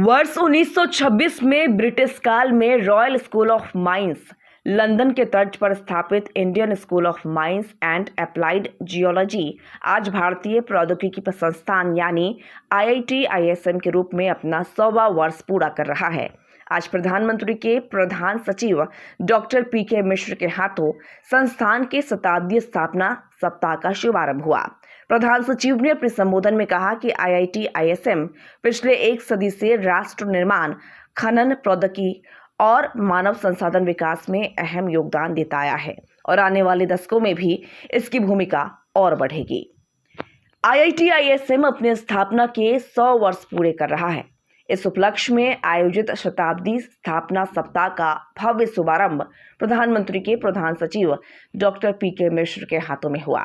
वर्ष 1926 में ब्रिटिश काल में royal school of mines, London के तर्ज पर स्थापित Indian school of mines and applied geology आज भारतीय प्रौद्योगिकी संस्थान यानी IIT-ISM के रूप में अपना 100वां वर्ष पूरा कर रहा है। आज प्रधानमंत्री के प्रधान सचिव डॉक्टर PK मिश्र के हाथों संस्थान के शताब्दी स्थापना सप्ताह का शुभारंभ हुआ। प्रधान सचिव ने अपने संबोधन में कहा कि IIT-ISM पिछले एक सदी से राष्ट्र निर्माण, खनन, प्रौद्योगिकी और मानव संसाधन विकास में अहम योगदान देता आया है और आने वाले दशकों में भी इसकी भूमिका और बढ़ेगी। IIT-ISM अपनी स्थापना के 100 वर्ष पूरे कर रहा है। इस उपलक्ष्य में आयोजित शताब्दी स्थापना सप्ताह का भव्य शुभारंभ प्रधानमंत्री के प्रधान सचिव डॉक्टर PK मिश्र के हाथों में हुआ।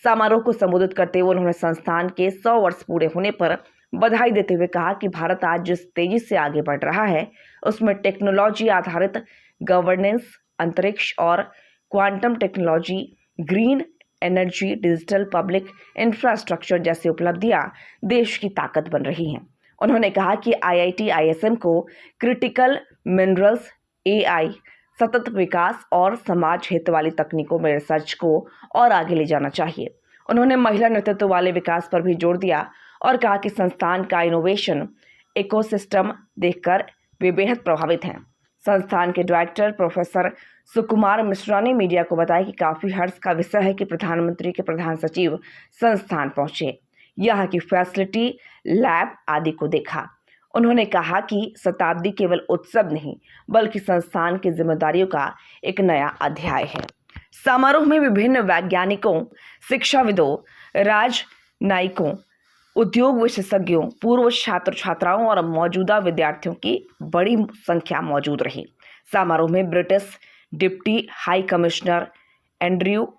समारोह को संबोधित करते हुए उन्होंने संस्थान के 100 वर्ष पूरे होने पर बधाई देते हुए कहा कि भारत आज जिस तेजी से आगे बढ़ रहा है उसमें टेक्नोलॉजी आधारित गवर्नेंस, अंतरिक्ष और quantum technology, green energy, digital public infrastructure जैसी उपलब्धियां देश की ताकत बन रही हैं। उन्होंने कहा कि IIT-ISM को क्रिटिकल मिनरल्स, AI, सतत विकास और समाज हित वाली तकनीकों में रिसर्च को और आगे ले जाना चाहिए। उन्होंने महिला नेतृत्व वाले विकास पर भी जोर दिया और कहा कि संस्थान का इनोवेशन इकोसिस्टम देखकर वे बेहद प्रभावित हैं। संस्थान के डायरेक्टर प्रोफेसर सुकुमार मिश्रा ने मीडिया को बताया कि काफी हर्ष का विषय है कि प्रधानमंत्री के प्रधान सचिव संस्थान पहुंचे, यहाँ की फैसिलिटी, लैब आदि को देखा। उन्होंने कहा कि शताब्दी केवल उत्सव नहीं बल्कि संस्थान की जिम्मेदारियों का एक नया अध्याय है। समारोह में विभिन्न वैज्ञानिकों, शिक्षाविदों, राजनयिकों, उद्योग विशेषज्ञों, पूर्व छात्र छात्राओं और मौजूदा विद्यार्थियों की बड़ी संख्या मौजूद रही। समारोह में British deputy high commissioner Andrew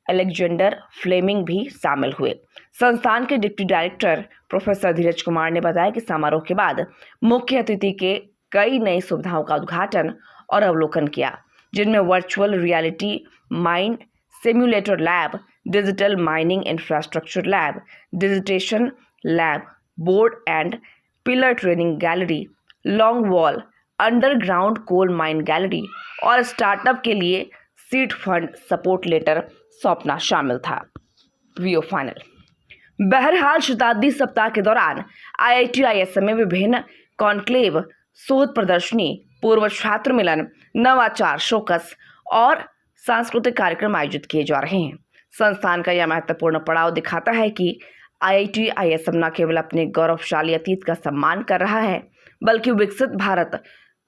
Alexander Fleming भी शामिल हुए। संस्थान के deputy director professor Dheeraj Kumar ने बताया कि समारोह के बाद मुख्य अतिथि के कई नई सुविधाओं का उद्घाटन और अवलोकन किया, जिनमें virtual reality mine simulator lab, digital mining infrastructure lab, digitisation lab, board and pillar training gallery, long wall underground coal mine gallery और स्टार्टअप के लिए सीड फंड सपोर्ट लेटर सौंपना शामिल था। VO final. बहरहाल शताब्दी सप्ताह के दौरान IIT-ISM में विभिन्न कॉन्क्लेव, शोध प्रदर्शनी, पूर्व छात्र मिलन, नवाचार शोकस और सांस्कृतिक कार्यक्रम आयोजित किए जा रहे हैं। संस्थान का यह महत्वपूर्ण पड़ाव दिखाता है कि IIT-ISM न केवल अपने गौरवशाली अतीत का सम्मान कर रहा है बल्कि विकसित भारत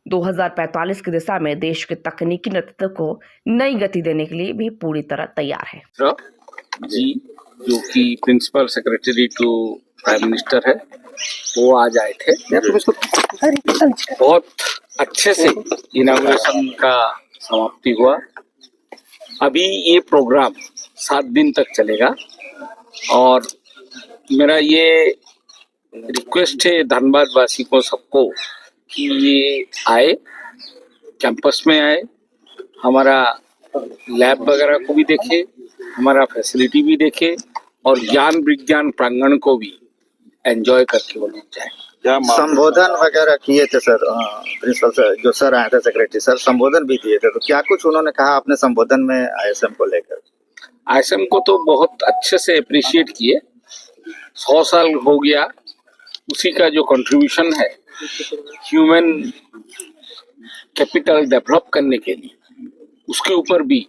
2045 की दिशा में देश के तकनीकी नेतृत्व को नई गति देने के लिए भी पूरी तरह तैयार है। जी, जो कि principal secretary to prime minister है, वो आज आए थे। बहुत अच्छे से इनॉग्रेशन का समाप्ति हुआ। अभी ये प्रोग्राम 7 दिन तक चलेगा और मेरा ये रिक्वेस्ट है धनबाद वासी को सबको कि ये आए, कैंपस में आए, हमारा लैब वगैरह को भी देखे, हमारा फैसिलिटी भी देखे और ज्ञान विज्ञान प्रांगण को भी एंजॉय करके वो लोग जाए। क्या संबोधन वगैरह किए थे सर? प्रिंसिपल सर जो सर आए थे, सेक्रेटरी सर संबोधन भी दिए थे, तो क्या कुछ उन्होंने कहा अपने संबोधन में ISM को लेकर? ISM को तो बहुत अच्छे से अप्रिशिएट किए। 100 साल हो गया, उसी का जो कंट्रीब्यूशन है ह्यूमन कैपिटल डेवलप करने के लिए, उसके ऊपर भी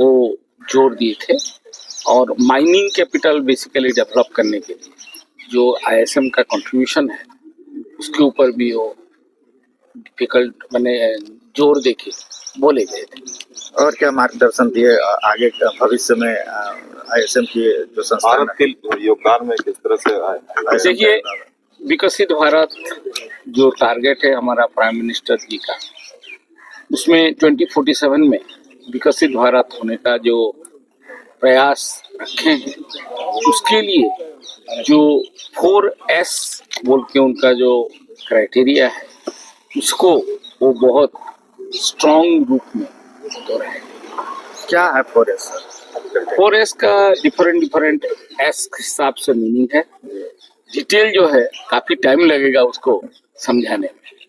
वो जोर दिए थे और माइनिंग कैपिटल बेसिकली डेवलप करने के लिए जो ISM का कंट्रीब्यूशन है उसके ऊपर भी वो डिफिकल्ट जोर देके बोले गए थे। और क्या मार्गदर्शन दिए आगे भविष्य में ISM की जो संस्थान भारत के योगदान में किस तरह से? देखिए, विकसित भारत जो टारगेट है हमारा प्राइम मिनिस्टर जी का, उसमें 2047 में विकसित भारत होने का जो प्रयास रखे हैं, उसके लिए जो 4S बोल के उनका जो क्राइटेरिया है उसको वो बहुत स्ट्रॉन्ग रूप में दोहराएंगे। क्या है 4S? 4S का डिफरेंट एस के हिसाब से मीनिंग है। डिटेल जो है काफी टाइम लगेगा उसको समझाने में।